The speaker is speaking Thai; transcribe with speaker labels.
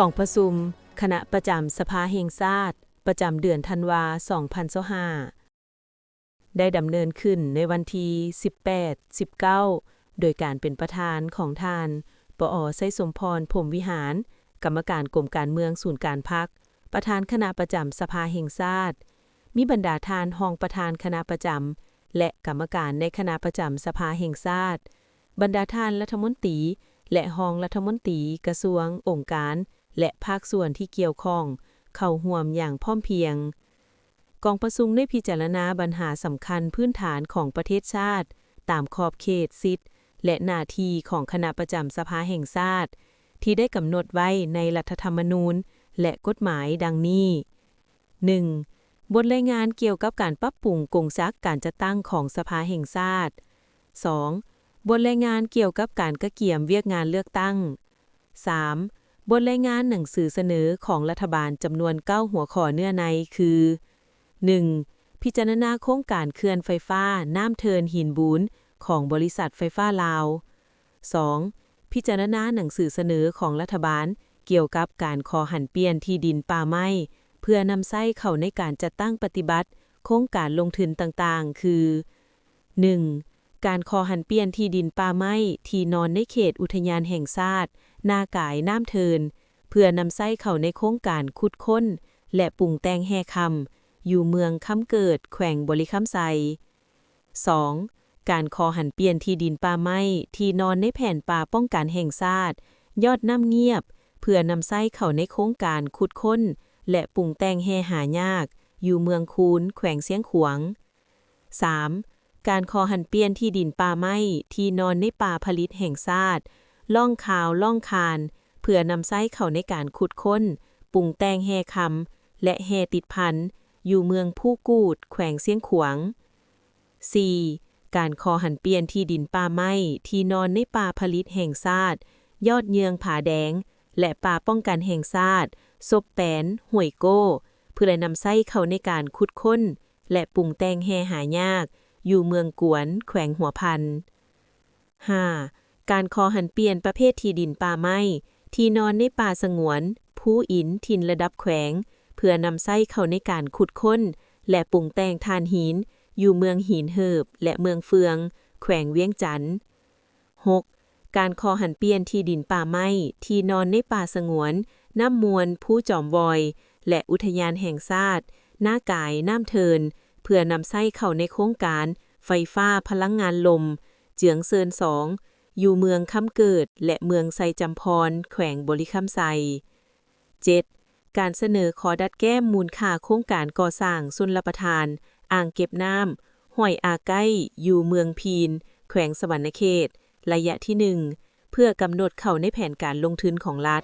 Speaker 1: กองประชุมคณะประจำสภาแห่งชาติประจำเดือนธันวาคม 2025 ได้ดำเนินขึ้นในวันที่ 18-19 โดยการเป็นประธานของท่าน ปอ.ไส้สมพร พรหมวิหาร กรรมการกรมการเมืองศูนย์การพรรค ประธานคณะประจำสภาแห่งชาติ มีบรรดาท่านรองประธานคณะประจำและกรรมการในคณะประจำสภาแห่งชาติ บรรดาท่านรัฐมนตรีและรองรัฐมนตรีกระทรวงองค์การและภาคส่วนที่เกี่ยวข้องเข้าร่วมอย่างพร้อมเพรียงกองประชุมได้พิจารณาปัญหาสำคัญพื้นฐานของประเทศชาติตามขอบเขตสิทธิและหน้าที่ของคณะประจำสภาแห่งชาติที่ได้กำหนดไว้ในรัฐธรรมนูญและกฎหมายดังนี้ 1. บทรายงานเกี่ยวกับการปรับปรุงโครงสร้างการจัดตั้งของสภาแห่งชาติ 2. บทรายงานเกี่ยวกับการกระเกี่ยมเวียกงานเลือกตั้ง 3. บทรายงานหนังสือเสนอของรัฐบาลจำนวน 9 หัวข้อเนื้อในคือ 1. พิจารณาโครงการเขื่อนไฟฟ้าน้ำเทินหินบูนของบริษัทไฟฟ้าลาว 2. พิจารณาหนังสือเสนอของรัฐบาลเกี่ยวกับการขอหันเปลี่ยนที่ดินป่าไม้เพื่อนำใช้เข้าในการจัดตั้งปฏิบัติโครงการลงทุนต่างๆ คือ 1. การขอหันเปลี่ยนที่ดินป่าไม้ที่นอนในเขตอุทยานแห่งชาตินากายน้ำเทินเพื่อนำใช้เข้าในโครงการขุดค้นและปรุงแต่งแห่คำอยู่เมืองคำเกิดแขวงบริคัมไซ 2. การขอหันเปลี่ยนที่ดินป่าไม้ที่นอนในแผนป่าป้องกันแห่งชาติยอดน้ำเงียบเพื่อนำใช้เข้าในโครงการขุดค้นและปรุงแต่งแห่หายากอยู่เมืองคูนแขวงเสียงขวาง 3. การขอหันเปลี่ยนที่ดินป่าไม้ที่นอนในป่าผลิตแห่งชาติล่องขาวล่องคานเพื่อนำใช้เข้าในการขุดค้นปรุงแต่งแห่คำและแห่ติดพันอยู่เมืองผู้กูดแขวงเสียงขวาง 4. การขอหันเปลี่ยนที่ดินป่าไม้ที่นอนในป่าผลิตแห่งชาติยอดเยืองผาแดงและป่าป้องกันแห่งชาติศพแปนห้วยโก้เพื่อนำใช้เข้าในการขุดค้นและปรุงแต่งแห่หายากอยู่เมืองกวนแขวงหัวพัน 5. การขอหันเปลี่ยนประเภทที่ดินป่าไม้ที่นอนในป่าสงวนผู้อินถิ่นระดับแขวงเพื่อนำใช้เข้าในการขุดค้นและปรุงแต่งถ่านหินอยู่เมืองหินเหิบและเมืองเฟืองแขวงเวียงจันทน์ 6. การขอหันเปลี่ยนที่ดินป่าไม้ที่นอนในป่าสงวนน้ำมวลผู้จอมวอยและอุทยานแห่งชาตินากายน้ำเทินเพื่อนำใช้เข้าในโครงการไฟฟ้าพลังงานลมเจืองเซิน2อยู่เมืองคำเกิดและเมืองไซจำพรแขวงบริคัมไซ 7. การเสนอขอดัดแก้มูลค่าโครงการก่อสร้างชลประทานอ่างเก็บน้ำห้วยอาไก้อยู่เมืองพีนแขวงสวรรณเขตระยะที่ 1เพื่อกำหนดเข้าในแผนการลงทุนของรัฐ